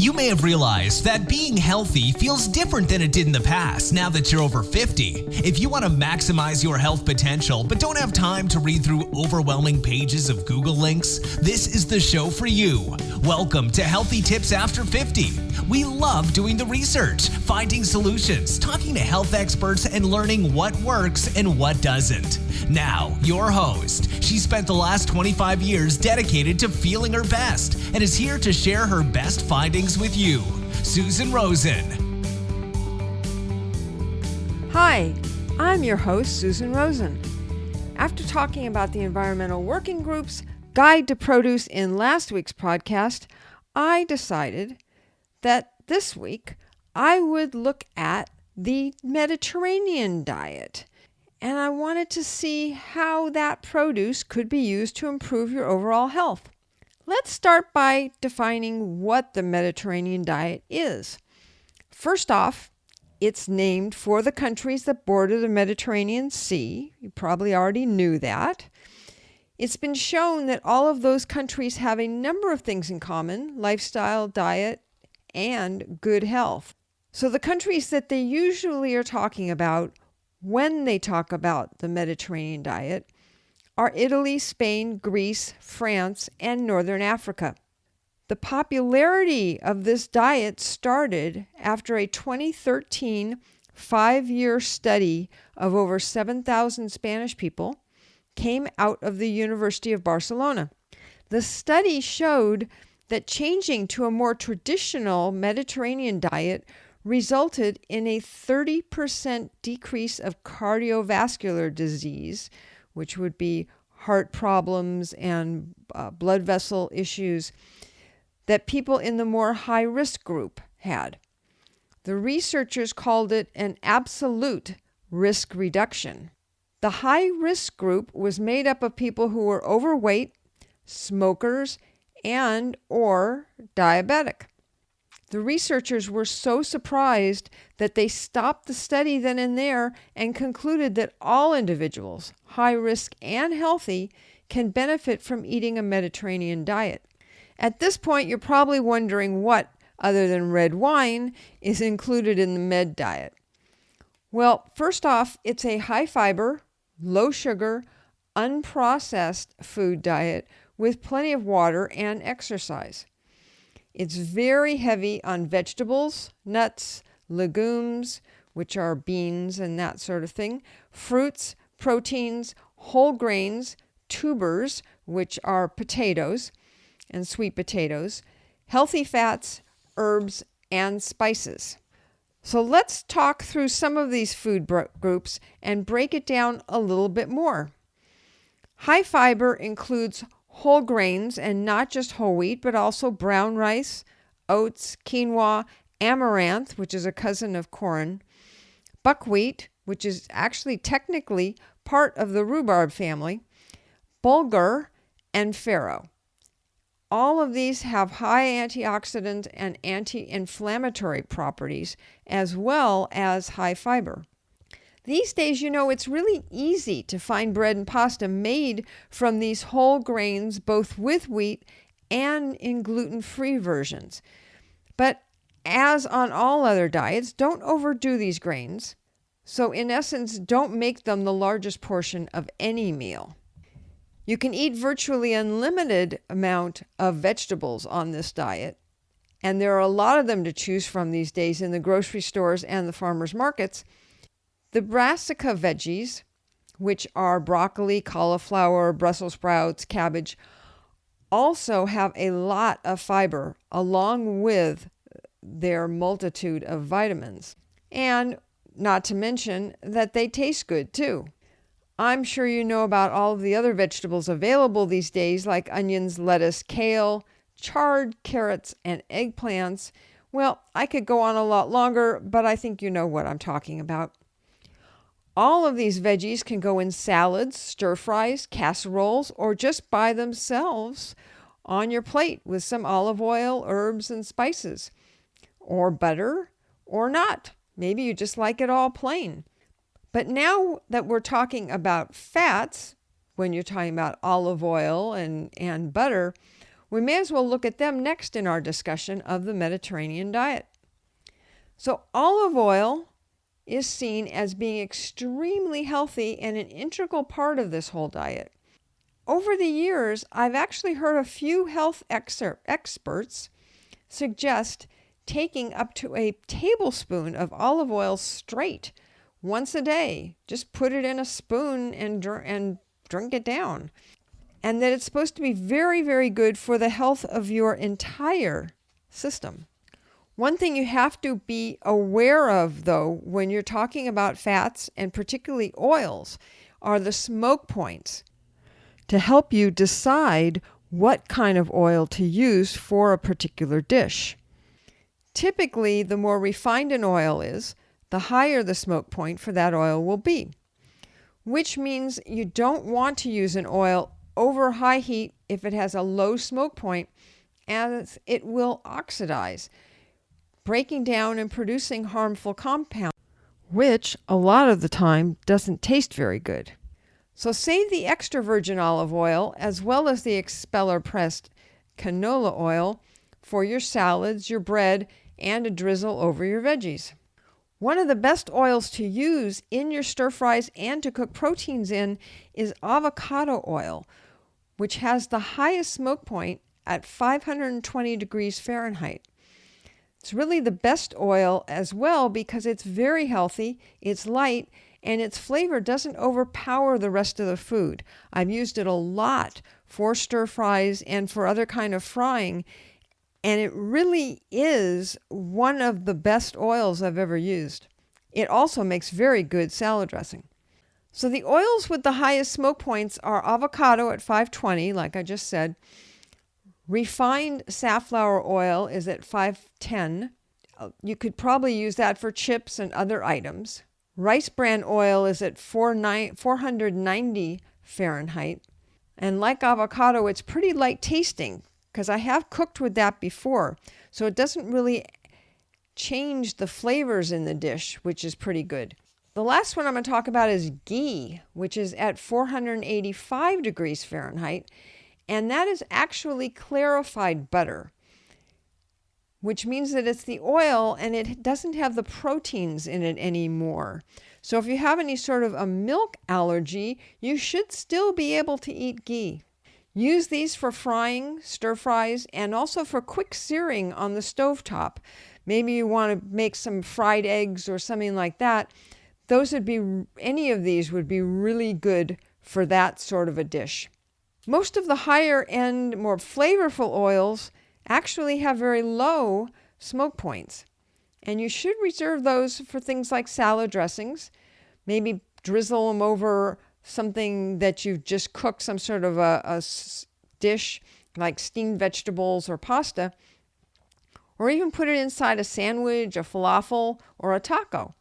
You may have realized that being healthy feels different than it did in the past now that you're over 50. If you want to maximize your health potential but don't have time to read through overwhelming pages of Google links, this is the show for you. Welcome to Healthy Tips After 50. We love doing the research, finding solutions, talking to health experts, and learning what works and what doesn't. Now, your host. She spent the last 25 years dedicated to feeling her best and is here to share her best findings with you. Susan Rosen. Hi, I'm your host, Susan Rosen. After talking about the Environmental Working Group's Guide to Produce in last week's podcast, I decided that this week I would look at the Mediterranean diet. And I wanted to see how that produce could be used to improve your overall health. Let's start by defining what the Mediterranean diet is. First off, it's named for the countries that border the Mediterranean Sea. You probably already knew that. It's been shown that all of those countries have a number of things in common: lifestyle, diet, and good health. So the countries that they usually are talking about when they talk about the Mediterranean diet are Italy, Spain, Greece, France, and Northern Africa. The popularity of this diet started after a 2013 5-year study of over 7,000 Spanish people came out of the University of Barcelona. The study showed that changing to a more traditional Mediterranean diet resulted in a 30% decrease of cardiovascular disease, which would be heart problems and blood vessel issues that people in the more high-risk group had. The researchers called it an absolute risk reduction. The high-risk group was made up of people who were overweight, smokers, and or diabetic. The researchers were so surprised that they stopped the study then and there and concluded that all individuals, high risk and healthy, can benefit from eating a Mediterranean diet. At this point, you're probably wondering what, other than red wine, is included in the Med diet. Well, first off, it's a high fiber, low sugar, unprocessed food diet with plenty of water and exercise. It's very heavy on vegetables, nuts, legumes, which are beans and that sort of thing, fruits, proteins, whole grains, tubers, which are potatoes and sweet potatoes, healthy fats, herbs, and spices. So let's talk through some of these food groups and break it down a little bit more. High fiber includes whole grains, and not just whole wheat, but also brown rice, oats, quinoa, amaranth, which is a cousin of corn, buckwheat, which is actually technically part of the rhubarb family, bulgur, and farro. All of these have high antioxidant and anti-inflammatory properties, as well as high fiber. These days, it's really easy to find bread and pasta made from these whole grains, both with wheat and in gluten-free versions. But as on all other diets, don't overdo these grains. So in essence, don't make them the largest portion of any meal. You can eat virtually unlimited amount of vegetables on this diet, and there are a lot of them to choose from these days in the grocery stores and the farmers markets. The brassica veggies, which are broccoli, cauliflower, Brussels sprouts, cabbage, also have a lot of fiber along with their multitude of vitamins. And not to mention that they taste good too. I'm sure you know about all of the other vegetables available these days, like onions, lettuce, kale, chard carrots, and eggplants. Well, I could go on a lot longer, but I think you know what I'm talking about. All of these veggies can go in salads, stir fries, casseroles, or just by themselves on your plate with some olive oil, herbs, and spices, or butter, or not. Maybe you just like it all plain. But now that we're talking about fats, when you're talking about olive oil and butter, we may as well look at them next in our discussion of the Mediterranean diet. So olive oil is seen as being extremely healthy and an integral part of this whole diet. Over the years, I've actually heard a few health experts suggest taking up to a tablespoon of olive oil straight once a day. Just put it in a spoon and drink it down. And that it's supposed to be very, very good for the health of your entire system. One thing you have to be aware of, though, when you're talking about fats and particularly oils, are the smoke points to help you decide what kind of oil to use for a particular dish. Typically, the more refined an oil is, the higher the smoke point for that oil will be, which means you don't want to use an oil over high heat if it has a low smoke point, as it will oxidize, breaking down and producing harmful compounds, which a lot of the time doesn't taste very good. So save the extra virgin olive oil as well as the expeller pressed canola oil for your salads, your bread, and a drizzle over your veggies. One of the best oils to use in your stir fries and to cook proteins in is avocado oil, which has the highest smoke point at 520 degrees Fahrenheit. It's really the best oil as well because it's very healthy, it's light, and its flavor doesn't overpower the rest of the food. I've used it a lot for stir fries and for other kind of frying, and it really is one of the best oils I've ever used. It also makes very good salad dressing. So the oils with the highest smoke points are avocado at 520, like I just said. Refined safflower oil is at 510. You could probably use that for chips and other items. Rice bran oil is at 490 Fahrenheit. And like avocado, it's pretty light tasting because I have cooked with that before. So it doesn't really change the flavors in the dish, which is pretty good. The last one I'm going to talk about is ghee, which is at 485 degrees Fahrenheit. And that is actually clarified butter, which means that it's the oil and it doesn't have the proteins in it anymore. So if you have any sort of a milk allergy, you should still be able to eat ghee. Use these for frying, stir fries, and also for quick searing on the stovetop. Maybe you want to make some fried eggs or something like that. Any of these would be really good for that sort of a dish. Most of the higher end, more flavorful oils actually have very low smoke points. And you should reserve those for things like salad dressings. Maybe drizzle them over something that you've just cooked, some sort of a dish like steamed vegetables or pasta. Or even put it inside a sandwich, a falafel, or a taco.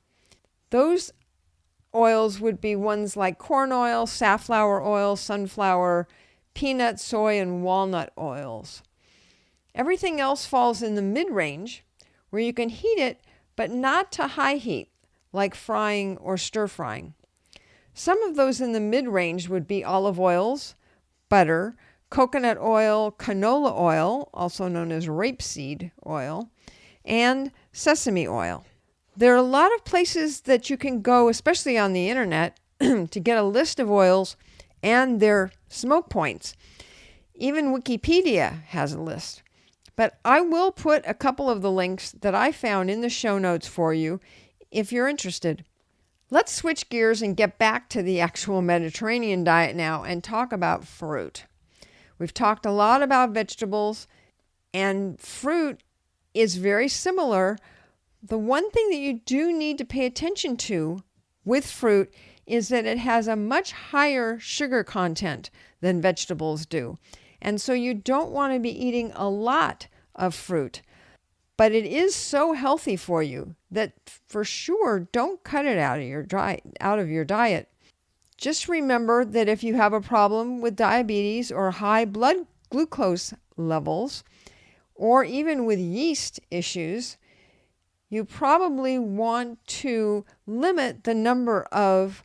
Those oils would be ones like corn oil, safflower oil, sunflower, peanut, soy, and walnut oils. Everything else falls in the mid-range, where you can heat it, but not to high heat, like frying or stir frying. Some of those in the mid-range would be olive oils, butter, coconut oil, canola oil, also known as rapeseed oil, and sesame oil. There are a lot of places that you can go, especially on the internet, to get a list of oils and their smoke points. Even Wikipedia has a list. But I will put a couple of the links that I found in the show notes for you if you're interested. Let's switch gears and get back to the actual Mediterranean diet now and talk about fruit. We've talked a lot about vegetables, and fruit is very similar. The one thing that you do need to pay attention to with fruit is that it has a much higher sugar content than vegetables do. And so you don't want to be eating a lot of fruit. But it is so healthy for you that for sure don't cut it out of your diet. Just remember that if you have a problem with diabetes or high blood glucose levels, or even with yeast issues, you probably want to limit the number of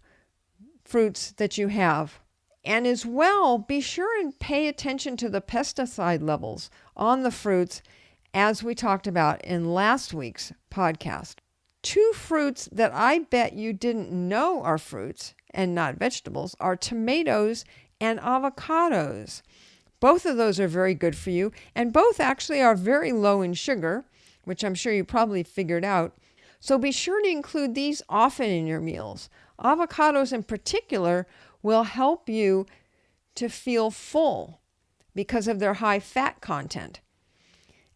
fruits that you have And as well, be sure and pay attention to the pesticide levels on the fruits, as we talked about in last week's podcast. 2 fruits that I bet you didn't know are fruits and not vegetables are tomatoes and avocados. Both of those are very good for you, and both actually are very low in sugar, which I'm sure you probably figured out. So be sure to include these often in your meals. Avocados in particular will help you to feel full because of their high fat content.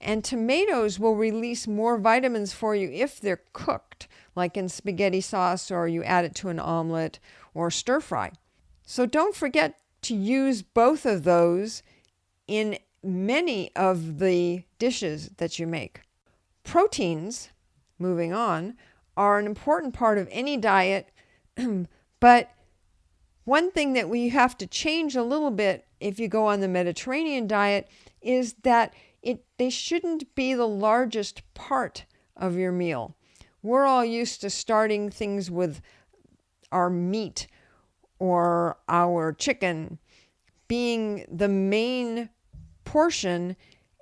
And tomatoes will release more vitamins for you if they're cooked, like in spaghetti sauce, or you add it to an omelet or stir fry. So don't forget to use both of those in many of the dishes that you make. Proteins, moving on, are an important part of any diet, but one thing that we have to change a little bit if you go on the Mediterranean diet is that they shouldn't be the largest part of your meal. We're all used to starting things with our meat or our chicken being the main portion,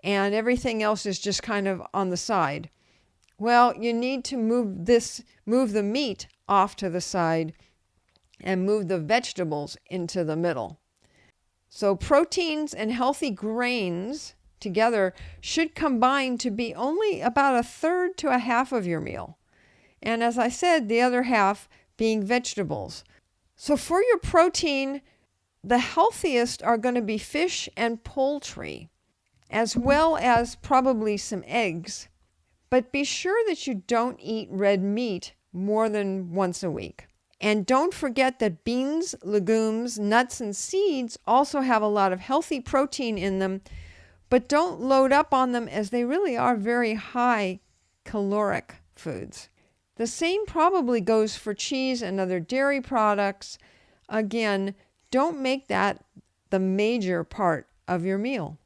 and everything else is just kind of on the side. Well, you need to move the meat off to the side and move the vegetables into the middle. So proteins and healthy grains together should combine to be only about 1/3 to 1/2 of your meal. And as I said, the other half being vegetables. So for your protein, the healthiest are going to be fish and poultry, as well as probably some eggs. But be sure that you don't eat red meat more than once a week. And don't forget that beans, legumes, nuts, and seeds also have a lot of healthy protein in them, but don't load up on them as they really are very high caloric foods. The same probably goes for cheese and other dairy products. Again, don't make that the major part of your meal.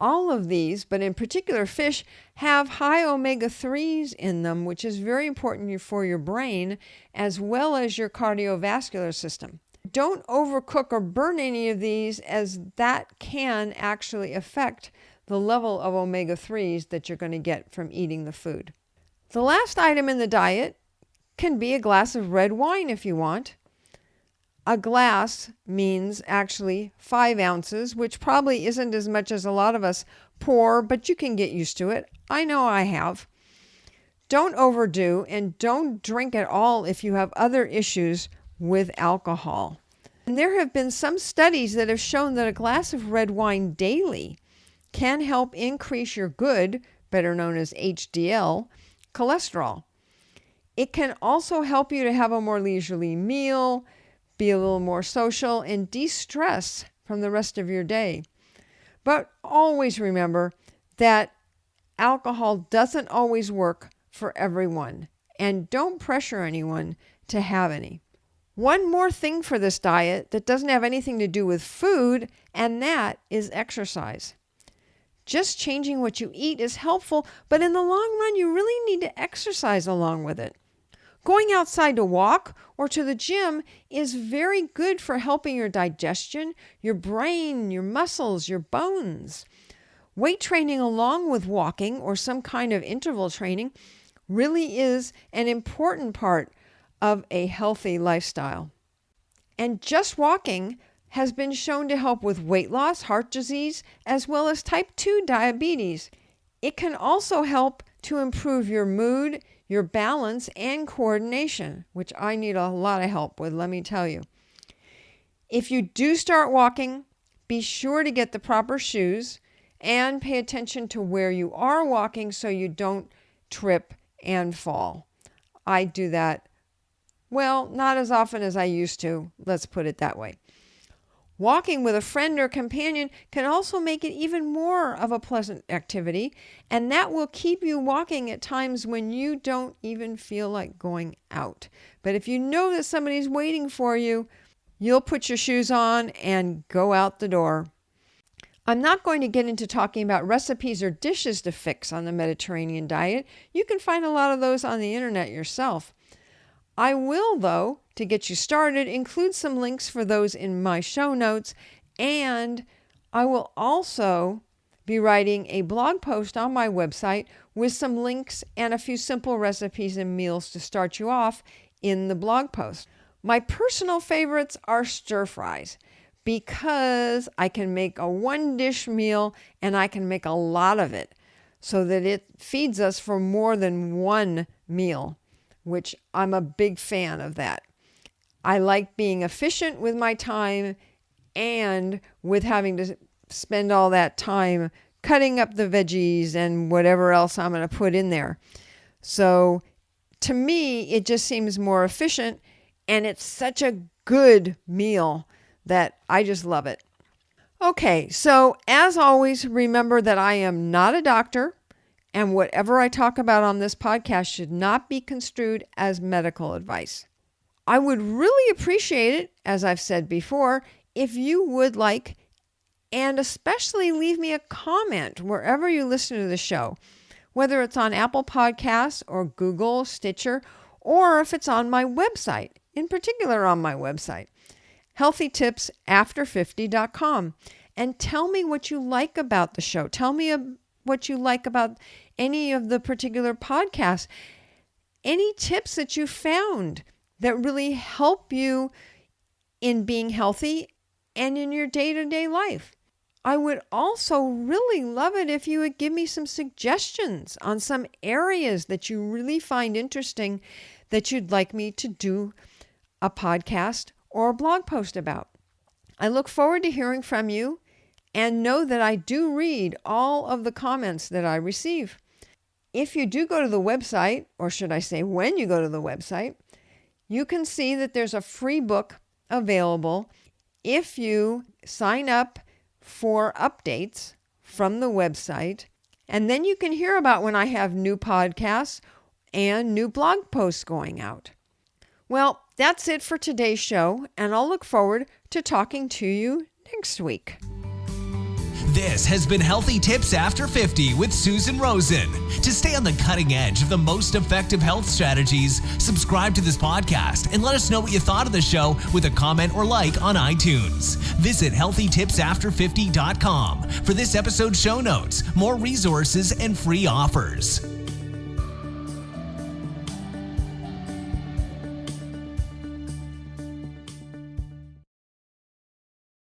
All of these, but in particular fish, have high omega-3s in them, which is very important for your brain as well as your cardiovascular system. Don't overcook or burn any of these, as that can actually affect the level of omega-3s that you're going to get from eating the food. The last item in the diet can be a glass of red wine if you want. A glass means actually 5 ounces, which probably isn't as much as a lot of us pour, but you can get used to it. I know I have. Don't overdo, and don't drink at all if you have other issues with alcohol. And there have been some studies that have shown that a glass of red wine daily can help increase your good, better known as HDL, cholesterol. It can also help you to have a more leisurely meal, be a little more social, and de-stress from the rest of your day. But always remember that alcohol doesn't always work for everyone, and don't pressure anyone to have any. One more thing for this diet that doesn't have anything to do with food, and that is exercise. Just changing what you eat is helpful, but in the long run, you really need to exercise along with it. Going outside to walk or to the gym is very good for helping your digestion, your brain, your muscles, your bones. Weight training along with walking or some kind of interval training really is an important part of a healthy lifestyle. And just walking has been shown to help with weight loss, heart disease, as well as type 2 diabetes. It can also help to improve your mood, your balance, and coordination, which I need a lot of help with, let me tell you. If you do start walking, be sure to get the proper shoes and pay attention to where you are walking so you don't trip and fall. I do that, well, not as often as I used to, let's put it that way. Walking with a friend or companion can also make it even more of a pleasant activity, and that will keep you walking at times when you don't even feel like going out. But if you know that somebody's waiting for you, you'll put your shoes on and go out the door. I'm not going to get into talking about recipes or dishes to fix on the Mediterranean diet. You can find a lot of those on the internet yourself. I will, though, to get you started, include some links for those in my show notes, and I will also be writing a blog post on my website with some links and a few simple recipes and meals to start you off in the blog post. My personal favorites are stir fries because I can make a one-dish meal and I can make a lot of it so that it feeds us for more than one meal, which I'm a big fan of that. I like being efficient with my time and with having to spend all that time cutting up the veggies and whatever else I'm going to put in there. So to me, it just seems more efficient, and it's such a good meal that I just love it. Okay, so as always, remember that I am not a doctor, and whatever I talk about on this podcast should not be construed as medical advice. I would really appreciate it, as I've said before, if you would like and especially leave me a comment wherever you listen to the show, whether it's on Apple Podcasts or Google, Stitcher, or if it's on my website, in particular on my website, healthytipsafter50.com. And tell me what you like about the show. Tell me what you like about any of the particular podcasts. Any tips that you found that really help you in being healthy and in your day-to-day life. I would also really love it if you would give me some suggestions on some areas that you really find interesting that you'd like me to do a podcast or a blog post about. I look forward to hearing from you and know that I do read all of the comments that I receive. If you do go to the website, or should I say when you go to the website, you can see that there's a free book available if you sign up for updates from the website, and then you can hear about when I have new podcasts and new blog posts going out. Well, that's it for today's show, and I'll look forward to talking to you next week. This has been Healthy Tips After 50 with Susan Rosen. To stay on the cutting edge of the most effective health strategies, subscribe to this podcast and let us know what you thought of the show with a comment or like on iTunes. Visit healthytipsafter50.com for this episode's show notes, more resources, and free offers.